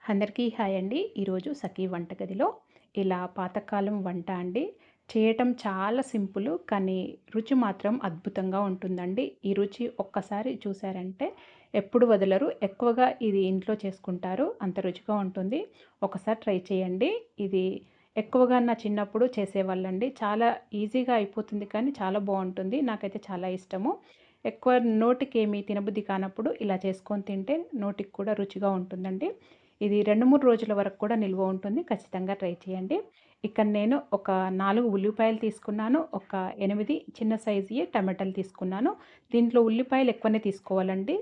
అందరికీ హాయ్ అండి. ఈరోజు సఖీ వంటగదిలో ఇలా పాతకాలం వంట అండి. చేయటం చాలా సింపుల్ కానీ రుచి మాత్రం అద్భుతంగా ఉంటుందండి. ఈ రుచి ఒక్కసారి చూసారంటే ఎప్పుడు వదలరు. ఎక్కువగా ఇది ఇంట్లో చేసుకుంటారు. అంత రుచిగా ఉంటుంది. ఒకసారి ట్రై చేయండి. ఇది ఎక్కువగా నా చిన్నప్పుడు చేసేవాళ్ళండి. చాలా ఈజీగా అయిపోతుంది కానీ చాలా బాగుంటుంది. నాకైతే చాలా ఇష్టము. ఎక్కువ నోటికేమి తినబుద్ధి కానప్పుడు ఇలా చేసుకొని తింటే నోటికి కూడా రుచిగా ఉంటుందండి. ఇది 2, 3 రోజుల వరకు కూడా నిల్వ ఉంటుంది. ఖచ్చితంగా ట్రై చేయండి. ఇక్కడ నేను ఒక 4 ఉల్లిపాయలు తీసుకున్నాను. ఒక 8 చిన్న సైజుయి టమాటాలు తీసుకున్నాను. దీంట్లో ఉల్లిపాయలు ఎక్కువనే తీసుకోవాలండి.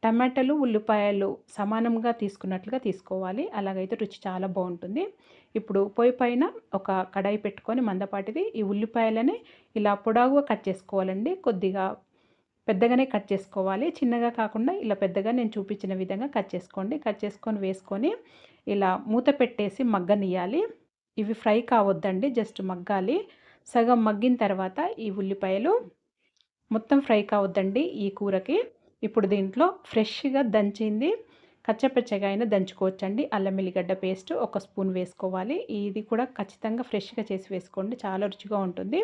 టమాటాలు, ఉల్లిపాయలు సమానంగా తీసుకున్నట్లుగా తీసుకోవాలి. అలాగైతే రుచి చాలా బాగుంటుంది. ఇప్పుడు పొయ్యి పైన ఒక కడాయి పెట్టుకొని మందపాటిది ఈ ఉల్లిపాయలని ఇలా పొడవుగా కట్ చేసుకోవాలండి. కొద్దిగా పెద్దగానే కట్ చేసుకోవాలి. చిన్నగా కాకుండా ఇలా పెద్దగా నేను చూపించిన విధంగా కట్ చేసుకోండి. కట్ చేసుకొని వేసుకొని ఇలా మూత పెట్టేసి మగ్గనియ్యాలి. ఇవి ఫ్రై కావద్దండి, జస్ట్ మగ్గాలి. సగం మగ్గిన తర్వాత ఈ ఉల్లిపాయలు మొత్తం ఫ్రై కావద్దండి ఈ కూరకి. ఇప్పుడు దీంట్లో ఫ్రెష్‌గా దంచింది కచ్చపచ్చగా అయినా దంచుకోవచ్చండి. అల్లం ఎల్లిగడ్డ పేస్ట్ ఒక స్పూన్ వేసుకోవాలి. ఇది కూడా ఖచ్చితంగా ఫ్రెష్‌గా చేసి వేసుకోండి. చాలా రుచిగా ఉంటుంది.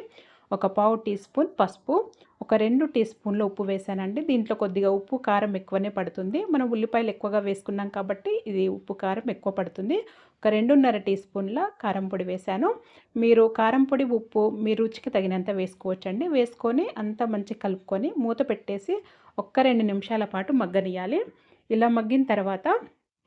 ఒక పావు టీ స్పూన్ పసుపు, ఒక 2 టీ స్పూన్ల ఉప్పు వేసానండి. దీంట్లో కొద్దిగా ఉప్పు, కారం ఎక్కువనే పడుతుంది. మనం ఉల్లిపాయలు ఎక్కువగా వేసుకున్నాం కాబట్టి ఇది ఉప్పు, కారం ఎక్కువ పడుతుంది. ఒక 2.5 టీ స్పూన్ల కారం పొడి వేశాను. మీరు కారం పొడి, ఉప్పు మీ రుచికి తగినంత వేసుకోవచ్చండి. వేసుకొని అంతా మంచిగా కలుపుకొని మూత పెట్టేసి ఒక్క 2 నిమిషాల పాటు మగ్గనియాలి. ఇలా మగ్గిన తర్వాత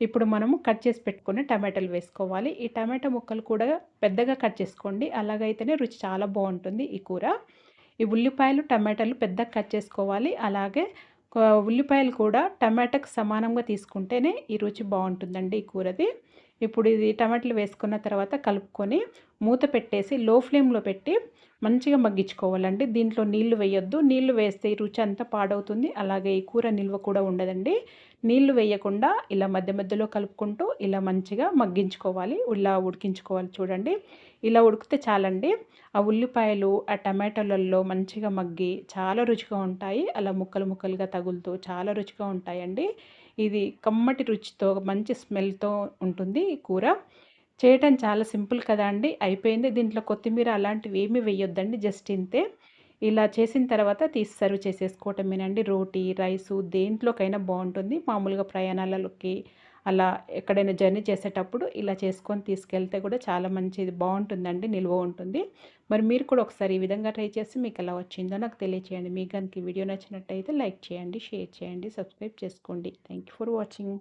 ఇప్పుడు మనము కట్ చేసి పెట్టుకుని టమాటాలు వేసుకోవాలి. ఈ టమాటా ముక్కలు కూడా పెద్దగా కట్ చేసుకోండి. అలాగైతేనే రుచి చాలా బాగుంటుంది ఈ కూర. ఈ ఉల్లిపాయలు, టమాటాలు పెద్దగా కట్ చేసుకోవాలి. అలాగే ఉల్లిపాయలు కూడా టమాటాకు సమానంగా తీసుకుంటేనే ఈ రుచి బాగుంటుందండి ఈ కూరది. ఇప్పుడు ఇది టమాటాలు వేసుకున్న తర్వాత కలుపుకొని మూత పెట్టేసి లో ఫ్లేమ్లో పెట్టి మంచిగా మగ్గించుకోవాలండి. దీంట్లో నీళ్లు వేయొద్దు. నీళ్లు వేస్తే ఈ రుచి అంతా పాడవుతుంది. అలాగే ఈ కూర నిల్వ కూడా ఉండదండి. నీళ్లు వేయకుండా ఇలా మధ్య మధ్యలో కలుపుకుంటూ ఇలా మంచిగా మగ్గించుకోవాలి. ఇలా ఉడికించుకోవాలి చూడండి. ఇలా ఉడికితే చాలండి. ఆ ఉల్లిపాయలు ఆ టమాటాలలో మంచిగా మగ్గి చాలా రుచిగా ఉంటాయి. అలా ముక్కలు ముక్కలుగా తగులుతూ చాలా రుచిగా ఉంటాయండి. ఇది కమ్మటి రుచితో మంచి స్మెల్‌తో ఉంటుంది ఈ కూర. చేయటం చాలా సింపుల్ కదా అండి. అయిపోయింది. దీంట్లో కొత్తిమీర అలాంటివి ఏమీ వేయొద్దండి. జస్ట్ ఇంతే. ఇలా చేసిన తర్వాత తీసి సర్వ్ చేసేసుకోవటమేనండి. రోటీ, రైసు దేంట్లోకైనా బాగుంటుంది. మామూలుగా ప్రయాణాలలోకి అలా ఎక్కడైనా జర్నీ చేసేటప్పుడు ఇలా చేసుకొని తీసుకెళ్తే కూడా చాలా మంచిది బాగుంటుందండి. నిల్వ ఉంటుంది. మరి మీరు కూడా ఒకసారి ఈ విధంగా ట్రై చేసి మీకు ఎలా వచ్చిందో నాకు తెలియచేయండి. మీకు గనుక ఈ వీడియో నచ్చినట్టయితే లైక్ చేయండి, షేర్ చేయండి, సబ్స్క్రైబ్ చేసుకోండి. Thank you for watching.